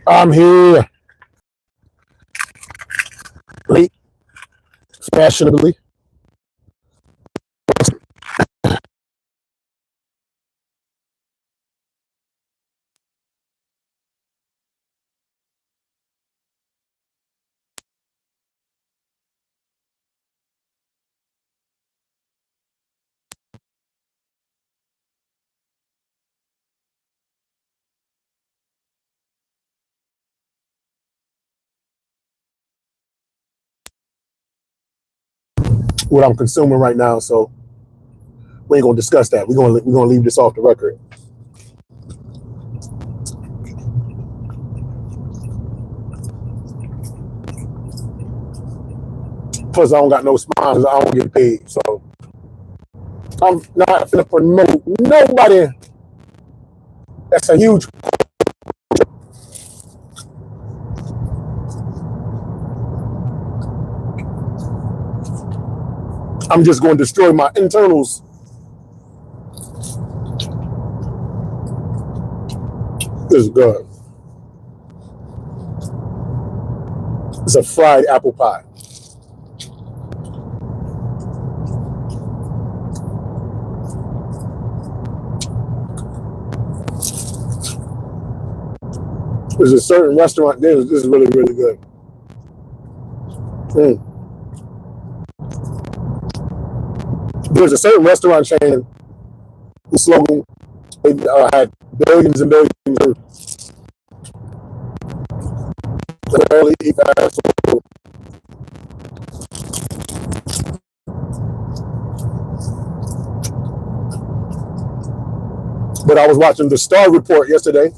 I'm here late, fashionably. What I'm consuming right now, so we ain't gonna discuss that. We're gonna leave this off the record. Plus, I don't got no sponsors. I don't get paid, so I'm not gonna promote nobody. That's a huge. I'm just going to destroy my internals. This is good. It's a fried apple pie. There's a certain restaurant there. This is really, really good. There's a certain restaurant chain. The slogan had billions and billions of barely eat fast food. But I was watching the Star Report yesterday.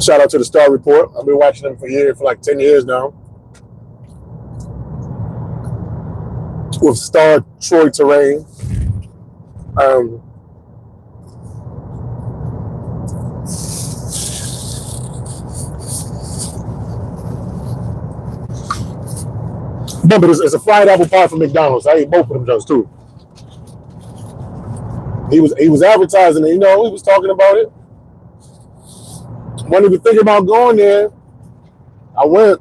Shout out to the Star Report. I've been watching them for like 10 years now. With star Troy Terrain. But it's a fried apple pie from McDonald's. I ate both of them just too. He was advertising it, he was talking about it. When he was thinking about going there, I went.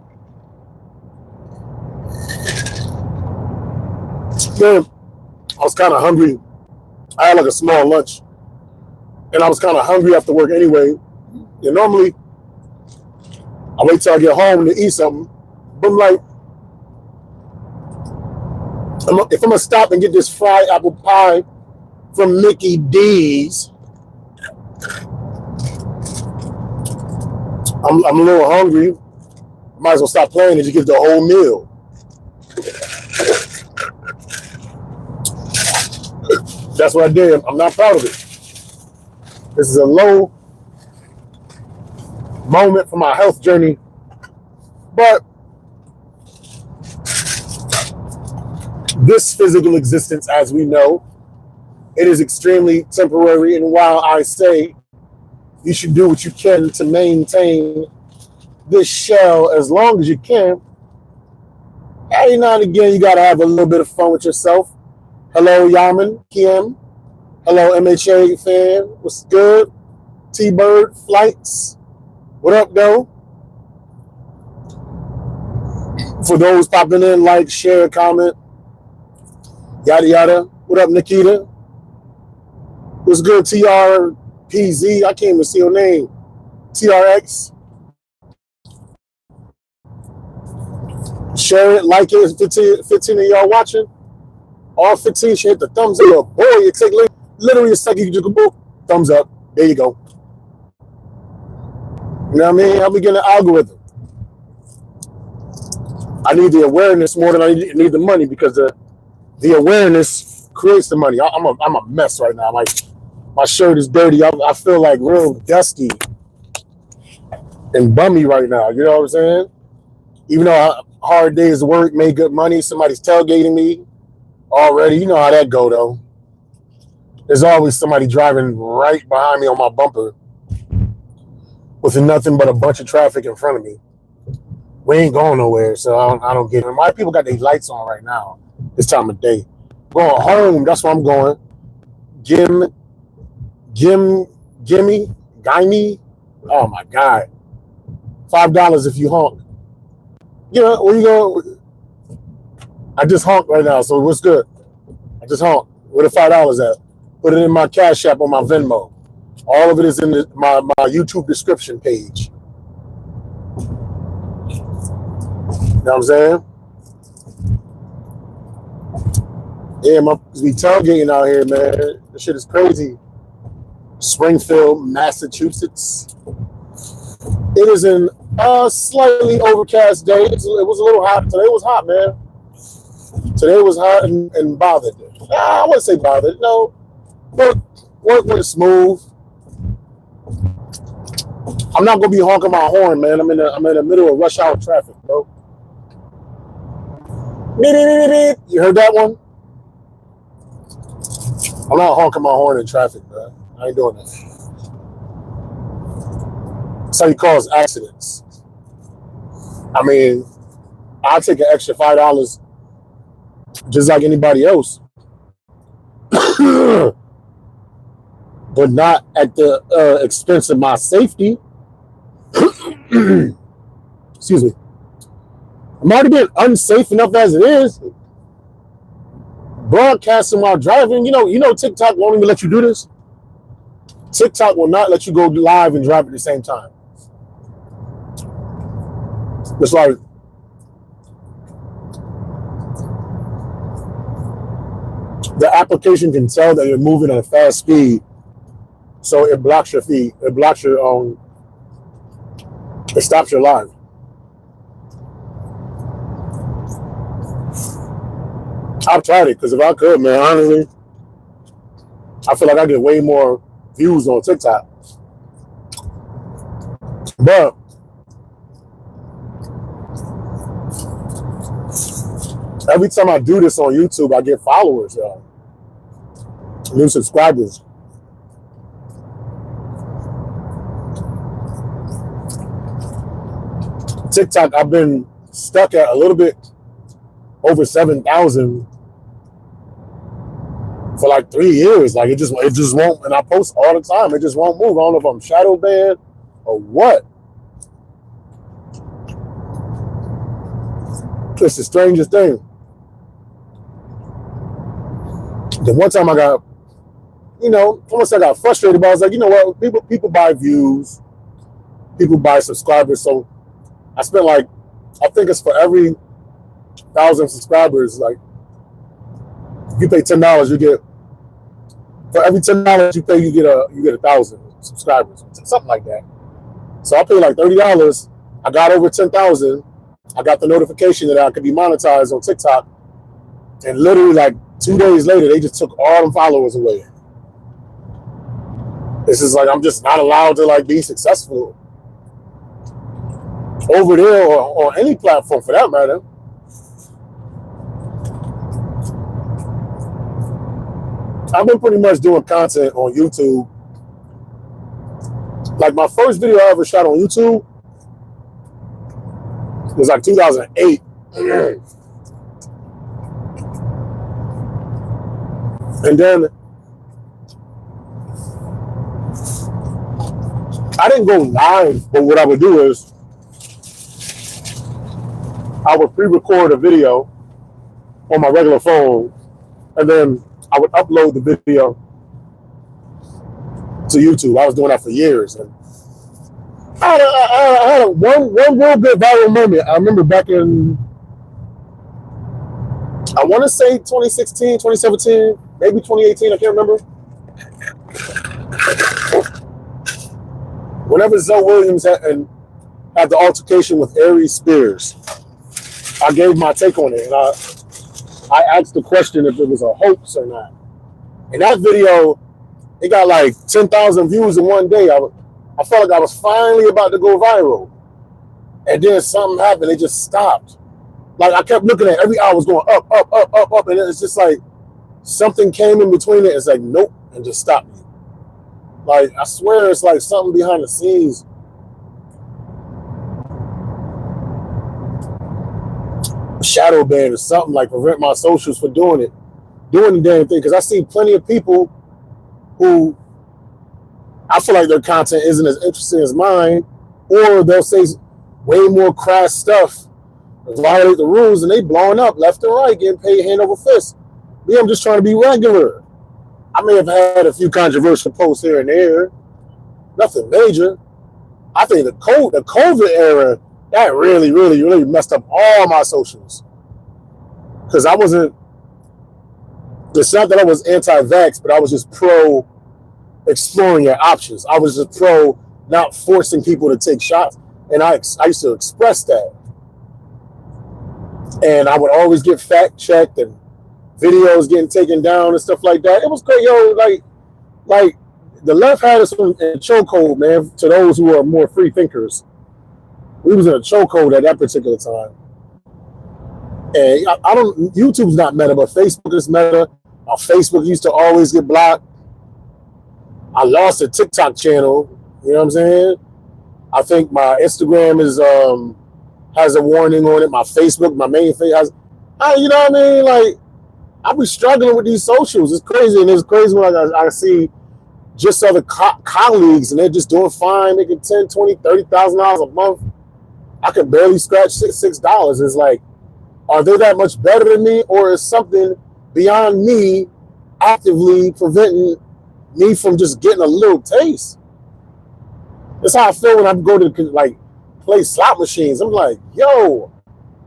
Then I was kind of hungry. I had like a small lunch, and I was kind of hungry after work anyway. And normally, I wait till I get home to eat something. But I'm like, if I'm gonna stop and get this fried apple pie from Mickey D's, I'm a little hungry. Might as well stop playing and just get the whole meal. That's what I did. I'm not proud of it. This is a low moment for my health journey, but this physical existence, as we know, it is extremely temporary. And while I say you should do what you can to maintain this shell as long as you can, every now and again you gotta have a little bit of fun with yourself. Hello, Yaman, Kim. Hello, MHA fan. What's good? T-Bird Flights. What up, though? For those popping in, like, share, comment, yada, yada. What up, Nikita? What's good, TRPZ? I can't even see your name. TRX. Share it, like it. 15 of y'all watching. All 15 should hit the thumbs up. Boy, it take literally a second. You just go, boop, thumbs up. There you go. You know what I mean? Help me get an algorithm. I need the awareness more than I need the money, because the awareness creates the money. I'm a mess right now. My shirt is dirty. I feel like real dusty and bummy right now. You know what I'm saying? Even though hard days of work, made good money, somebody's tailgating me already. You know how that go, though. There's always somebody driving right behind me on my bumper with nothing but a bunch of traffic in front of me. We ain't going nowhere, so I don't get it. Why people got their lights on right now? This time of day. Going home, that's where I'm going. Gimme. Oh my God. $5 if you honk. You know, where you going? I just honked right now, so what's good? I just honked. Where the $5 at? Put it in my Cash App on my Venmo. All of it is in my YouTube description page. You know what I'm saying? Yeah, we tailgating out here, man. This shit is crazy. Springfield, Massachusetts. It is an slightly overcast day. It was a little hot. Today was hot, man. Today was hot and bothered. I wouldn't say bothered. No, work went smooth. I'm not gonna be honking my horn, man. I'm in the middle of rush hour traffic, bro. You heard that one? I'm not honking my horn in traffic, bro. I ain't doing that. That's how you cause accidents. I mean, I'll take an extra $5 just like anybody else. But not at the expense of my safety. Excuse me. I'm already being unsafe enough as it is. Broadcasting while driving, you know, TikTok won't even let you do this. TikTok will not let you go live and drive at the same time. It's like the application can tell that you're moving at a fast speed, so it blocks your feed. It blocks your it stops your live. I've tried it because if I could, man, honestly, I feel like I get way more views on TikTok. But every time I do this on YouTube, I get followers, new subscribers. TikTok, I've been stuck at a little bit over 7,000 for like 3 years. Like it just won't, and I post all the time. It just won't move. I don't know if I'm shadow banned or what. It's the strangest thing. The one time I got, almost I got frustrated, but I was like, you know what? People buy views, people buy subscribers. So I spent like, I think it's for every 1,000 subscribers, like if you pay $10, you get, for every $10 you pay, you get 1,000 subscribers, something like that. So I paid like $30. I got over 10,000. I got the notification that I could be monetized on TikTok, and literally like 2 days later, they just took all them followers away. It's just like I'm just not allowed to like be successful over there or on any platform for that matter. I've been pretty much doing content on YouTube. Like my first video I ever shot on YouTube was like 2008. And then I didn't go live, but what I would do is I would pre-record a video on my regular phone, and then I would upload the video to YouTube. I was doing that for years, and I had one real good viral moment. I remember back in, I want to say 2016, 2017, maybe 2018. I can't remember. Whenever Zoe Williams had the altercation with Aries Spears, I gave my take on it, and I asked the question if it was a hoax or not. And that video, it got like 10,000 views in one day. I felt like I was finally about to go viral. And then something happened. It just stopped. Like I kept looking at every hour was going up, up, up, up, up. And it's just like something came in between it. It's like, nope. and just stop me. Like, I swear it's like something behind the scenes. Shadow ban or something, like prevent my socials for doing the damn thing. Because I see plenty of people who I feel like their content isn't as interesting as mine, or they'll say way more crass stuff, violate the rules, and they blowing up left and right, getting paid hand over fist. Me, I'm just trying to be regular. I may have had a few controversial posts here and there, nothing major. I think the COVID era, that really, really, really messed up all my socials. Because I wasn't, it's not that I was anti-vax, but I was just pro exploring your options. I was just pro not forcing people to take shots. And I used to express that. And I would always get fact checked and videos getting taken down and stuff like that. It was great, yo. Like the left had us in a chokehold, man. To those who are more free thinkers, we was in a chokehold at that particular time. And I don't. YouTube's not meta, but Facebook is meta. My Facebook used to always get blocked. I lost a TikTok channel. You know what I'm saying? I think my Instagram is has a warning on it. My Facebook, my main thing has. You know what I mean? Like, I be struggling with these socials. It's crazy, and it's crazy when I see just other colleagues, and they're just doing fine, making $10,000, $20,000, $30,000 a month. I can barely scratch $6. It's like, are they that much better than me, or is something beyond me actively preventing me from just getting a little taste? That's how I feel when I go to like play slot machines. I'm like, yo,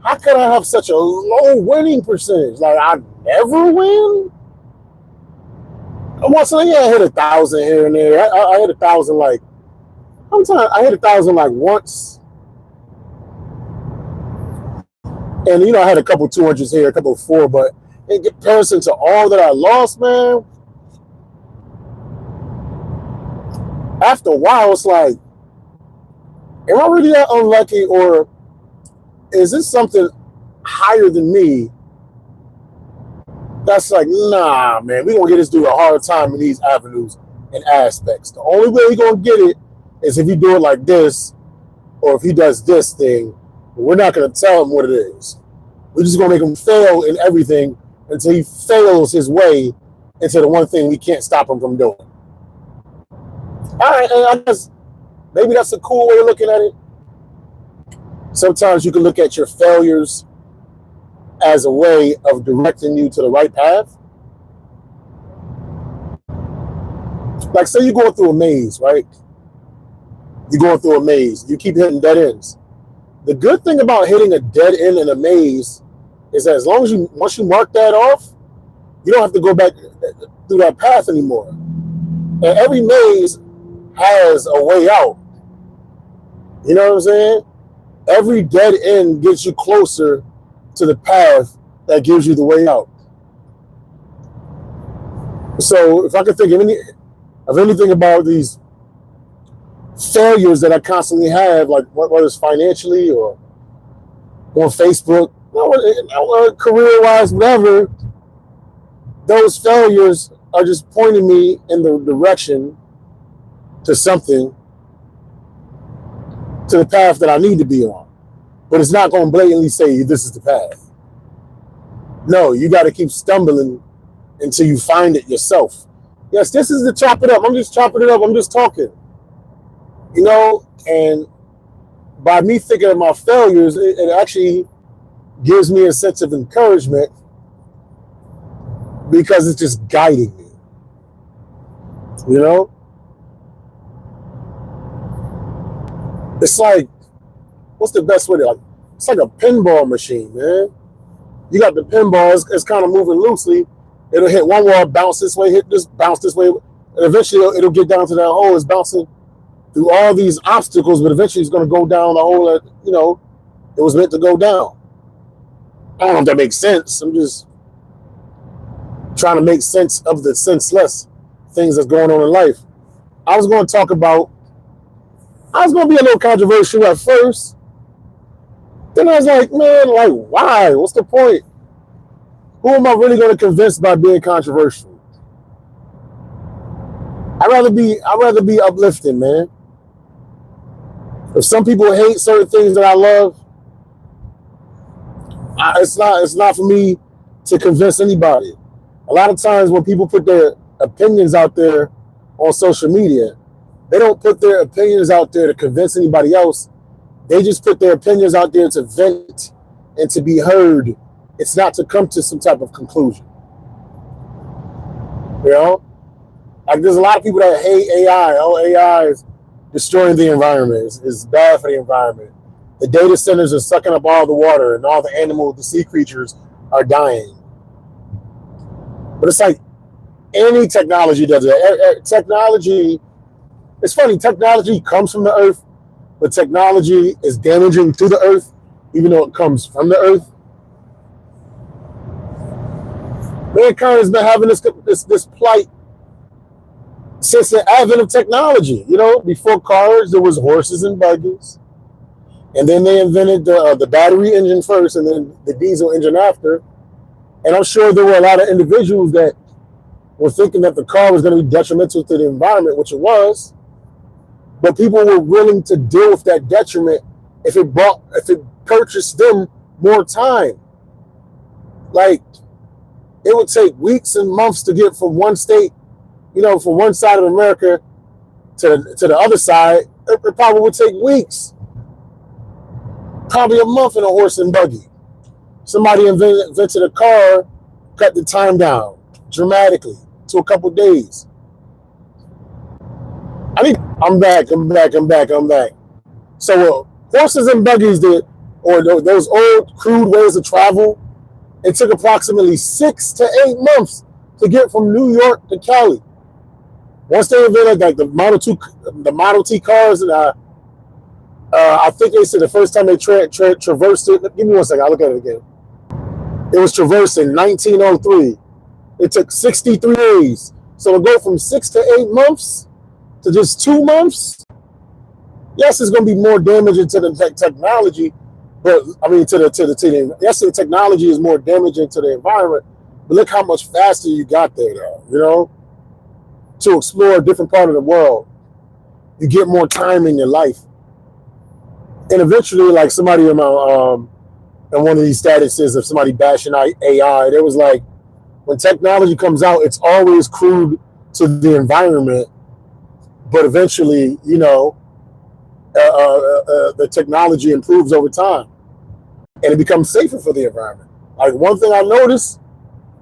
how could I have such a low winning percentage? Like, I never win? Once I hit 1,000 here and there. I hit 1,000 like, I hit 1,000 like once. And, you know, I had a couple 200s here, a couple 4, but in comparison to all that I lost, man, after a while, it's like, am I really that unlucky, or is this something higher than me that's like, nah, man, we're going to get this dude a hard time in these avenues and aspects. The only way we're going to get it is if he do it like this, or if he does this thing. We're not going to tell him what it is. We're just going to make him fail in everything until he fails his way into the one thing we can't stop him from doing. All right, and I guess maybe that's a cool way of looking at it. Sometimes you can look at your failures as a way of directing you to the right path. Like, say you're going through a maze, right? You're going through a maze. You keep hitting dead ends. The good thing about hitting a dead end in a maze is that as long as once you mark that off, you don't have to go back through that path anymore. And every maze has a way out. You know what I'm saying? Every dead end gets you closer to the path that gives you the way out. So if I could think of anything about these failures that I constantly have, like whether it's financially or on Facebook, career-wise, whatever, those failures are just pointing me in the direction to something, to the path that I need to be on. But it's not going to blatantly say this is the path. No, you got to keep stumbling until you find it yourself. Yes, this is the chop it up. I'm just chopping it up. I'm just talking. You know, and by me thinking of my failures, it actually gives me a sense of encouragement because it's just guiding me. You know? It's like, what's the best way to, like, it's like a pinball machine, man. You got the pinball, it's kind of moving loosely. It'll hit one wall, bounce this way, hit this, bounce this way, and eventually it'll get down to that hole. It's bouncing through all these obstacles, but eventually it's going to go down the hole that, you know, it was meant to go down. I don't know if that makes sense. I'm just trying to make sense of the senseless things that's going on in life. I was going to be a little controversial at first. Then I was like, man, like, why? What's the point? Who am I really going to convince by being controversial? I'd rather be uplifting, man. If some people hate certain things that I love, it's not for me to convince anybody. A lot of times when people put their opinions out there on social media, they don't put their opinions out there to convince anybody else. They just put their opinions out there to vent and to be heard. It's not to come to some type of conclusion. You know? Like there's a lot of people that hate AI. Oh, AI is destroying the environment. It's bad for the environment. The data centers are sucking up all the water and all the animals, the sea creatures are dying. But it's like any technology does it. Technology, it's funny, technology comes from the earth, but technology is damaging to the earth, even though it comes from the earth. Mankind has been having this plight since the advent of technology. You know, before cars, there was horses and buggies. And then they invented the battery engine first and then the diesel engine after. And I'm sure there were a lot of individuals that were thinking that the car was going to be detrimental to the environment, which it was. But people were willing to deal with that detriment if it purchased them more time. Like, it would take weeks and months to get from one state, you know, from one side of America to the other side. It probably would take weeks. Probably a month in a horse and buggy. Somebody invented a car, cut the time down dramatically to a couple days. I'm back. So horses and buggies or those old crude ways of travel, it took approximately 6 to 8 months to get from New York to Cali. Once they invented like the Model T cars, and I think they said the first time they traversed it. Give me 1 second. I'll look at it again. It was traversed in 1903. It took 63 days. So to go from 6 to 8 months to just 2 months, yes, it's going to be more damaging to the technology, but I mean yes, the technology is more damaging to the environment. But look how much faster you got there, though. You know, to explore a different part of the world, you get more time in your life. And eventually, like somebody in one of these statuses of somebody bashing AI, there was like, when technology comes out, it's always crude to the environment, but eventually, you know, the technology improves over time, and it becomes safer for the environment. Like one thing I noticed,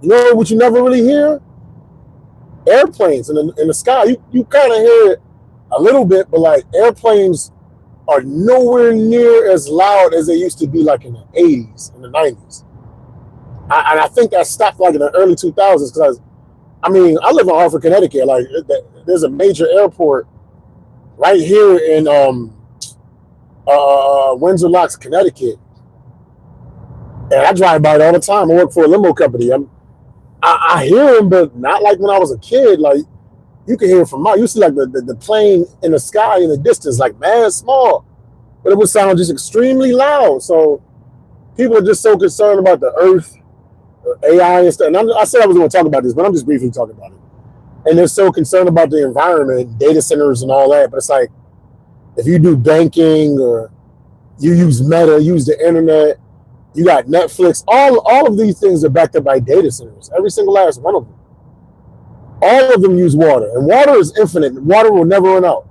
you know, what you never really hear, airplanes in the sky. You kind of hear it a little bit, but like airplanes are nowhere near as loud as they used to be like in the 80s and the 90s. And I think that stopped like in the early 2000s because, I mean, I live in Hartford, Connecticut. Like, there's a major airport right here in Windsor Locks, Connecticut. And I drive by it all the time. I work for a limo company. I hear them, but not like when I was a kid. Like, you can hear it from you see like the plane in the sky in the distance, like man small, but it would sound just extremely loud. So people are just so concerned about the earth, AI and stuff. And I said I was going to talk about this, but I'm just briefly talking about it. And they're so concerned about the environment, data centers and all that. But it's like, if you do banking or you use Meta, use the internet, you got Netflix, all of these things are backed up by data centers. Every single last one of them. All of them use water, and water is infinite. Water will never run out.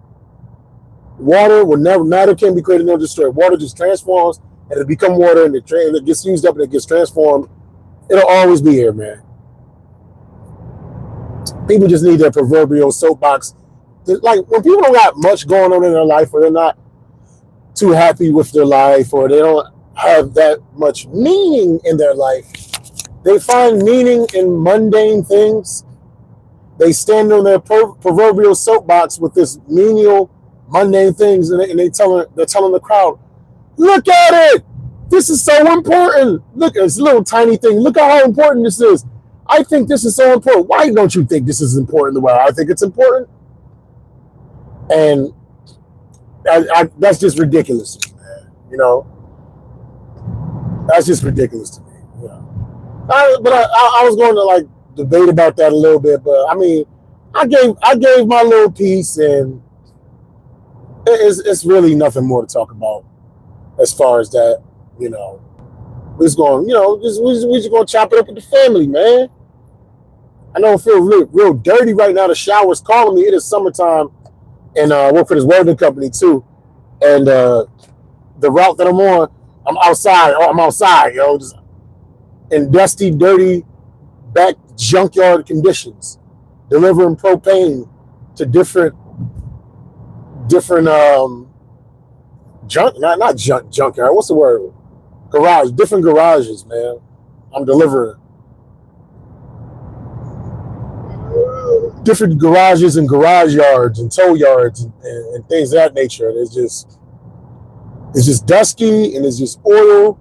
Water will never, matter can't be created nor destroyed. Water just transforms, and it becomes water, and it gets used up, and it gets transformed. It'll always be here, man. People just need their proverbial soapbox. Like, when people don't got much going on in their life, or they're not too happy with their life, or they don't have that much meaning in their life, they find meaning in mundane things. They stand on their proverbial soapbox with this menial, mundane things, and they're telling the crowd, "Look at it! This is so important. Look, it's a little tiny thing. Look at how important this is. I think this is so important. Why don't you think this is important the way I think it's important?" And that's just ridiculous to me, man. You know, that's just ridiculous to me. You know, I was going to like debate about that a little bit, but I mean, I gave my little piece, and it's really nothing more to talk about as far as that. You know, we're just going, we just gonna chop it up with the family, man. I don't feel real dirty right now. The shower's calling me. It is summertime, and I work for this welding company too. And the route that I'm on, I'm outside. Oh, I'm outside, just in dusty, dirty, back junkyard conditions, delivering propane to different not junkyard. What's the word? Different garages, man. I'm delivering different garages and garage yards and tow yards and things of that nature. It's just dusty, and it's just oil.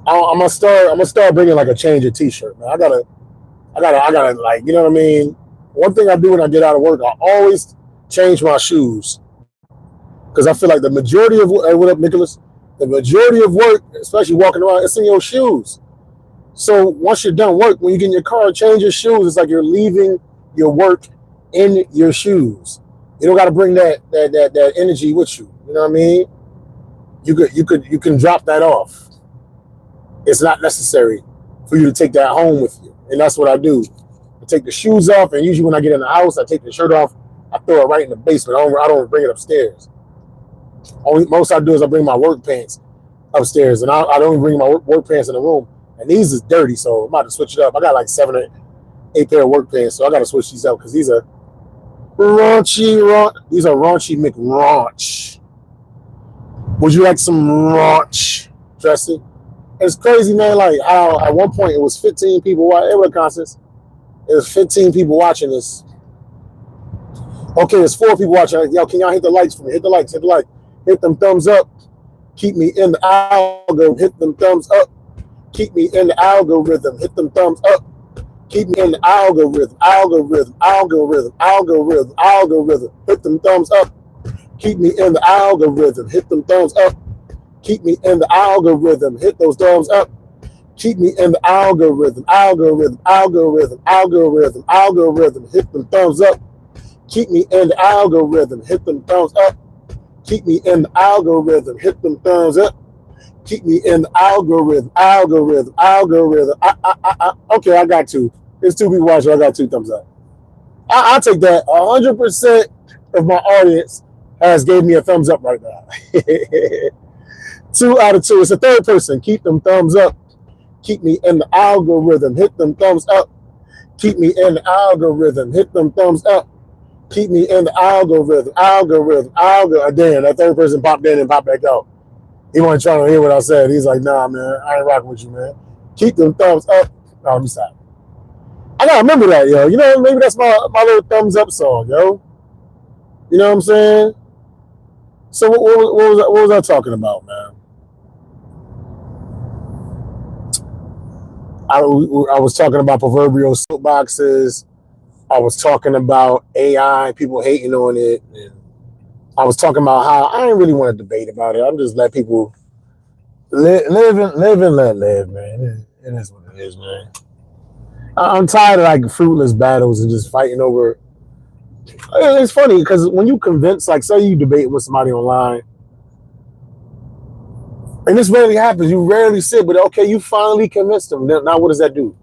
I'm gonna start bringing like a change of t-shirt, man. I gotta like, you know what I mean. One thing I do when I get out of work, I always change my shoes, because I feel like the majority of what up, Nicholas? The majority of work, especially walking around, it's in your shoes. So once you're done work, when you get in your car, change your shoes. It's like you're leaving your work in your shoes. You don't got to bring that energy with you. You know what I mean? You can drop that off. It's not necessary for you to take that home with you, and that's what I do. I take the shoes off, and usually when I get in the house, I take the shirt off. I throw it right in the basement. I don't bring it upstairs. Most I do is I bring my work pants upstairs, and I don't bring my work pants in the room. And these is dirty, so I'm about to switch it up. I got like 7 or 8 pair of work pants, so I got to switch these up, because these are raunchy. These are raunchy McRaunch. Would you like some raunch, Jesse? It's crazy, man. Like how at one point it was 15 people watching. It was 15 people watching this. Okay, there's 4 people watching. Yo, can y'all hit the likes for me? Hit the likes. Hit them thumbs up. Keep me in the algorithm. Hit them thumbs up. Keep me in the algorithm. Hit them thumbs up. Keep me in the algorithm. Hit them thumbs up. Keep me in the algorithm. Hit them thumbs up. Keep me in the algorithm. Hit those thumbs up. Keep me in the algorithm. Hit them thumbs up. Keep me in the algorithm. Hit them thumbs up. Keep me in the algorithm. Hit them thumbs up. Keep me in the algorithm. Okay, I got 2. There's 2 people watching. I got 2 thumbs up. I'll take that. 100% of my audience has gave me a thumbs up right now. 2 out of 2. It's a third person. Keep them thumbs up. Keep me in the algorithm. Hit them thumbs up. Keep me in the algorithm. Hit them thumbs up. Keep me in the algorithm. Damn, that third person popped in and popped back out. He wasn't trying to hear what I said. He's like, nah, man, I ain't rocking with you, man. Keep them thumbs up. No, let me stop. I gotta remember that, yo. You know, maybe that's my little thumbs up song, yo. You know what I'm saying? So what was I talking about, man? I was talking about proverbial soapboxes. I was talking about AI, people hating on it. And I was talking about how I didn't really want to debate about it. I'm just let people live and let live, man. It is what it is, man. I'm tired of like fruitless battles and just fighting over. It's funny because when you convince, like, say you debate with somebody online, and this rarely happens. You rarely sit, but okay, you finally convinced them. Now, what does that do?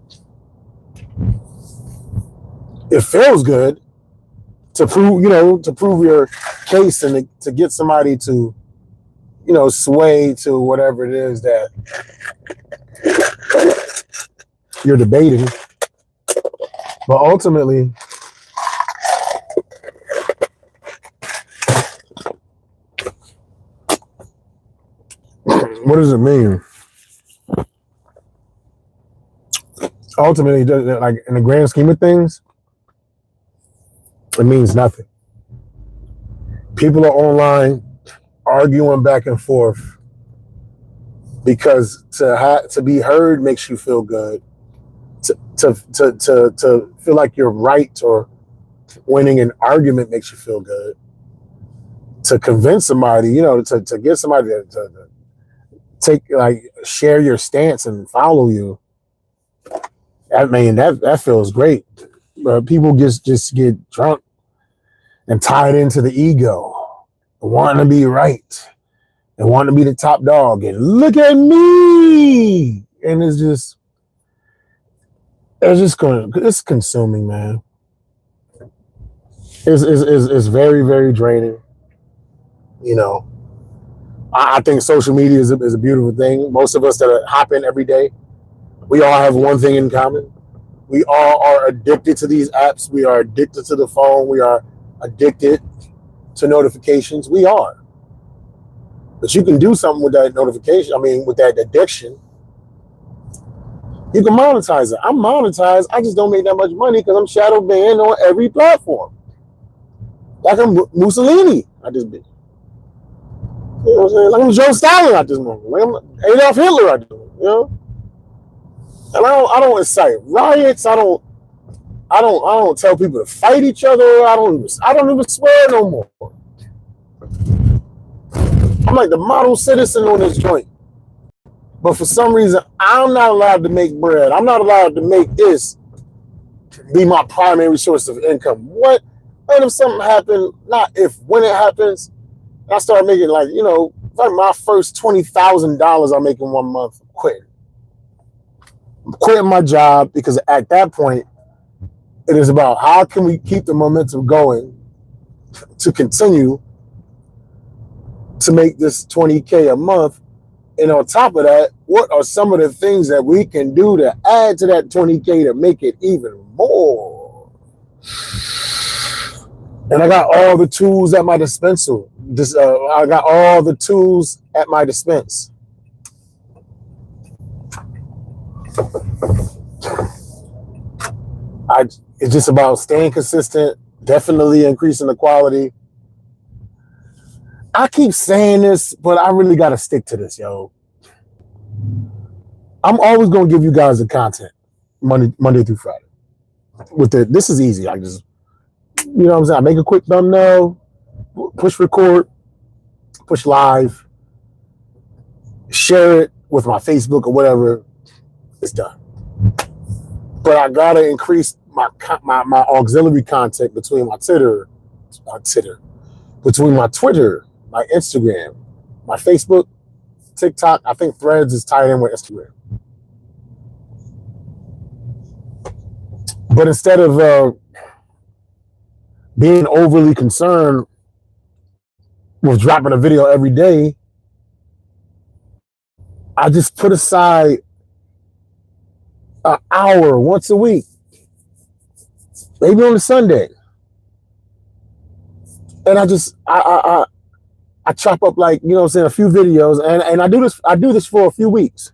It feels good to prove your case and to get somebody to, sway to whatever it is that you're debating. But ultimately, what does it mean? Ultimately, like in the grand scheme of things, it means nothing. People are online arguing back and forth because to be heard makes you feel good. To feel like you're right or winning an argument makes you feel good. To convince somebody, to get somebody to take, like, share your stance and follow you, I mean, that feels great. People just get drunk and tied into the ego, wanting to be right and wanting to be the top dog. And look at me, and it's consuming, man. It's very, very draining. You know, I think social media is a beautiful thing. Most of us that hop in every day, we all have one thing in common. We all are addicted to these apps. We are addicted to the phone. We are addicted to notifications. We are. But you can do something with that notification. I mean, with that addiction. You can monetize it. I'm monetized. I just don't make that much money because I'm shadow banned on every platform. Like I'm Mussolini. I just be. You know what I'm saying? Like I'm Joe Stalin at this moment. Like I'm Adolf Hitler at this moment. You know? And I don't incite riots. I don't tell people to fight each other. I don't even swear no more. I'm like the model citizen on this joint. But for some reason, I'm not allowed to make bread. I'm not allowed to make this be my primary source of income. What if something happened? Not if, when it happens, I start making like my first $20,000 I make in 1 month, I'm quitting my job, because at that point, it is about how can we keep the momentum going to continue to make this $20K a month. And on top of that, what are some of the things that we can do to add to that $20K to make it even more? And I got all the tools at my dispenser. I got all the tools at my dispense. It's just about staying consistent, definitely increasing the quality. I keep saying this, but I really got to stick to this, yo. I'm always going to give you guys the content Monday through Friday. This is easy. I just, you know what I'm saying? I make a quick thumbnail, push record, push live, share it with my Facebook or whatever. It's done. But I got to increase my auxiliary content between my Twitter, between my Twitter, my Instagram, my Facebook, TikTok. I think Threads is tied in with Instagram. But instead of being overly concerned with dropping a video every day, I just put aside an hour once a week, maybe on a Sunday, and I chop up, like, you know what I'm saying, a few videos, and I do this for a few weeks.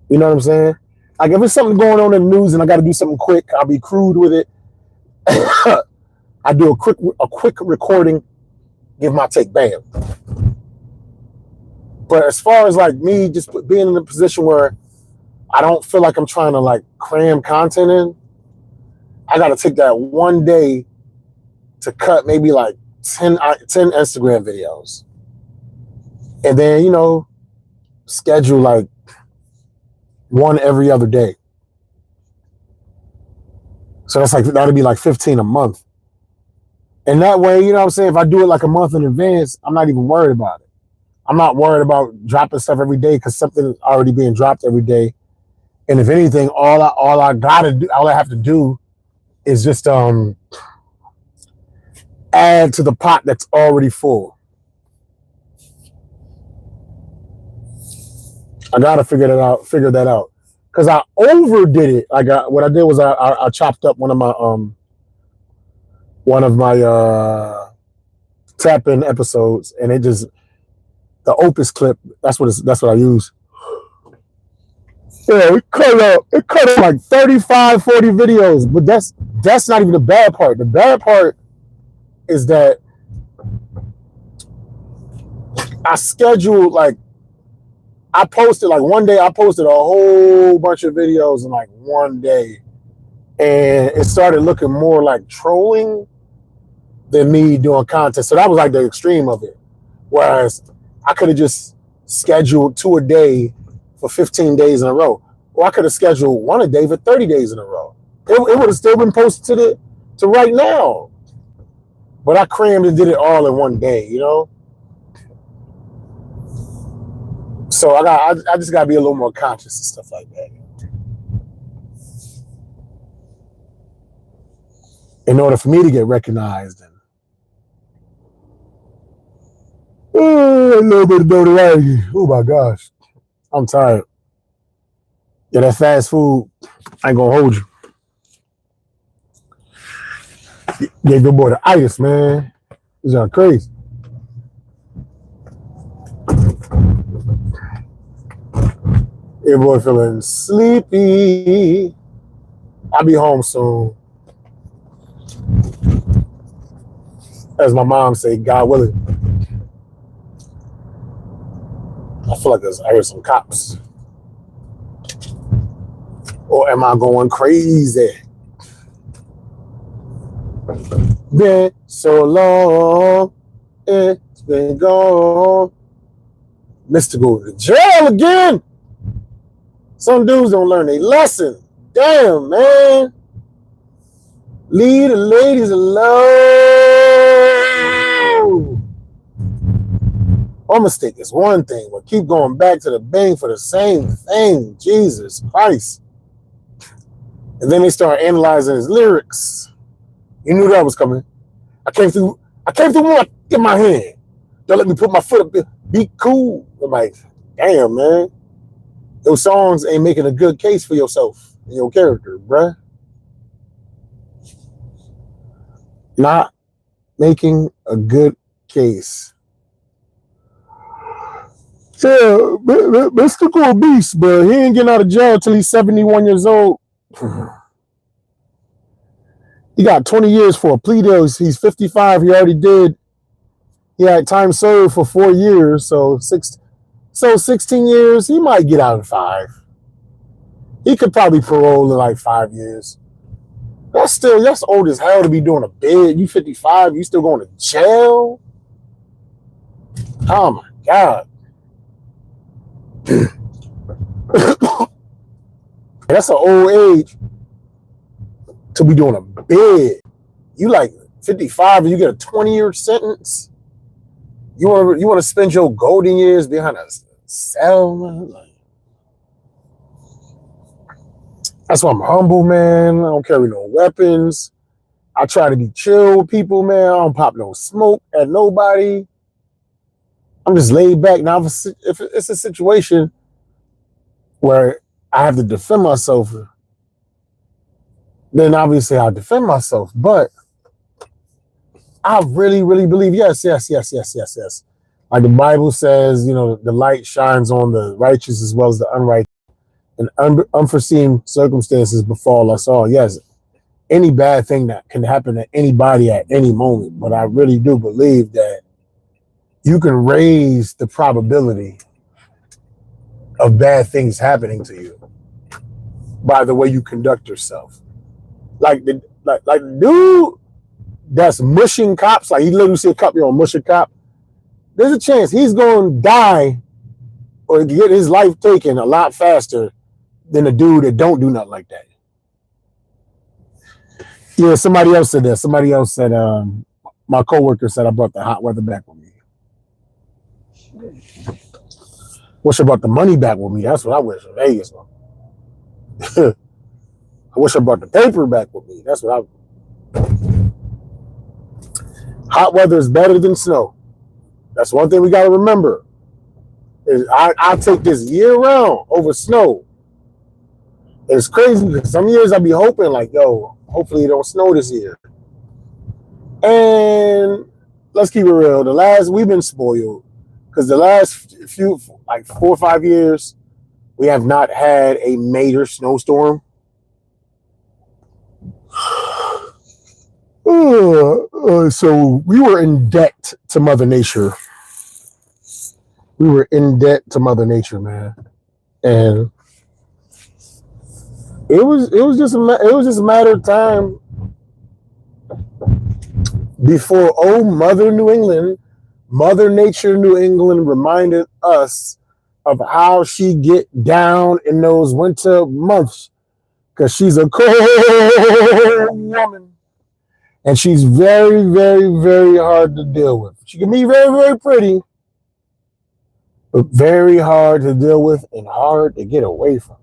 You know what I'm saying? Like if there's something going on in the news and I got to do something quick, I'll be crude with it. I do a quick recording, give my take, bam. But as far as like me just being in a position where I don't feel like I'm trying to like cram content in, I got to take that one day to cut maybe like 10 Instagram videos. And then, schedule like one every other day. So that'd be like 15 a month. And that way, you know what I'm saying, if I do it like a month in advance, I'm not even worried about it. I'm not worried about dropping stuff every day because something is already being dropped every day. And if anything, all I have to do is just add to the pot that's already full. I gotta figure that out. Because I overdid it. What I did was I chopped up one of my tap-in episodes, and the Opus clip, that's what I use. Yeah, it cut up like 35, 40 videos, but that's not even the bad part. The bad part is that I scheduled, like, I posted like one day, I posted a whole bunch of videos in like one day, and it started looking more like trolling than me doing content. So that was like the extreme of it. Whereas I could have just scheduled 2 a day for 15 days in a row. Or I could have scheduled 1 a day for 30 days in a row. It would have still been posted to right now. But I crammed and did it all in one day, you know? So I just gotta be a little more conscious and stuff like that. In order for me to get recognized and a little bit of notoriety. Oh my gosh. I'm tired. Yeah, that fast food, I ain't gonna hold you. Gave your boy the itis, man. He's on crazy. Your boy feeling sleepy. I'll be home soon. As my mom say, God willing. I feel like I heard some cops. Or am I going crazy? Been so long, it's been gone. Mr. Go to jail again. Some dudes don't learn a lesson. Damn, man. Leave the ladies alone. Our mistake is one thing, but keep going back to the bang for the same thing. Jesus Christ. And then they start analyzing his lyrics. You knew that was coming. I came through in my hand. Don't let me put my foot up there. Be cool. I'm like, damn, man. Those songs ain't making a good case for yourself and your character, bruh. Not making a good case. Yeah, Mr. Cool Beast, but he ain't getting out of jail till he's 71 years old. He got 20 years for a plea deal. He's 55. He already did. He had time served for 4 years, so 16 years. He might get out in 5. He could probably parole in like 5 years. That's old as hell to be doing a bid. You 55, you still going to jail? Oh my God. That's an old age to be doing a bid. You like 55 and you get a 20-year sentence? You want to spend your golden years behind a cell, man? That's why I'm humble, man. I don't carry no weapons. I try to be chill with people, man. I don't pop no smoke at nobody. I'm just laid back. Now, if it's a situation where I have to defend myself, then obviously I'll defend myself. But I really, really believe, yes. Like the Bible says, the light shines on the righteous as well as the unrighteous. And unforeseen circumstances befall us all. Yes, any bad thing that can happen to anybody at any moment. But I really do believe that you can raise the probability of bad things happening to you by the way you conduct yourself. Like the dude that's mushing cops, like he literally see a cop, mush a cop. There's a chance he's going to die or get his life taken a lot faster than a dude that don't do nothing like that. Yeah, somebody else said that. Somebody else said, my coworker said I brought the hot weather back with me. Wish I brought the money back with me. That's what I wish in Vegas. I wish I brought the paper back with me. That's what hot weather is better than snow. That's one thing we got to remember. I take this year round over snow. And it's crazy because some years I be hoping like, yo, hopefully it don't snow this year. And let's keep it real. We've been spoiled because the last few, like 4 or 5 years, we have not had a major snowstorm. So we were in debt to Mother Nature. We were in debt to Mother Nature, man. And it was just a matter of time before Mother Nature New England reminded us of how she get down in those winter months. because she's a cold woman. And she's very, very, very hard to deal with. She can be very, very pretty, but very hard to deal with and hard to get away from.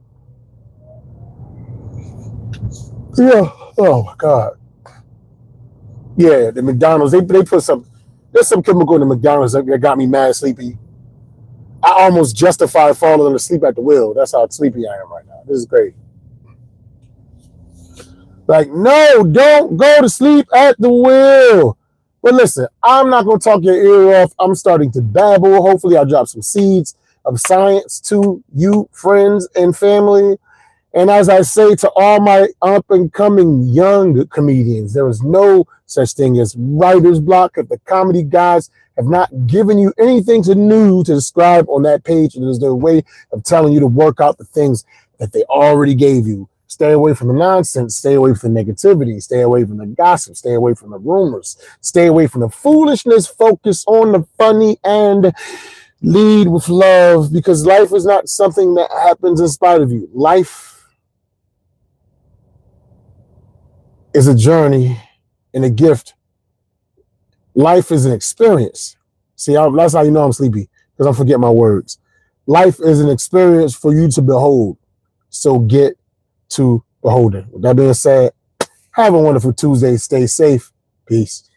Yeah. Oh my God. Yeah, the McDonald's, they put there's some chemical in the McDonald's that got me mad sleepy. I almost justified falling asleep at the wheel. That's how sleepy I am right now. This is great. Like, no, don't go to sleep at the wheel. But listen, I'm not going to talk your ear off. I'm starting to babble. Hopefully, I'll drop some seeds of science to you, friends and family. And as I say to all my up-and-coming young comedians, there is no such thing as writer's block. If the comedy guys have not given you anything new to describe on that page, there's no way of telling you to work out the things that they already gave you. Stay away from the nonsense. Stay away from the negativity. Stay away from the gossip. Stay away from the rumors. Stay away from the foolishness. Focus on the funny and lead with love, because life is not something that happens in spite of you. Life is a journey and a gift. Life is an experience. See, that's how you know I'm sleepy, because I forget my words. Life is an experience for you to behold. So get to beholding. With that being said, have a wonderful Tuesday. Stay safe. Peace.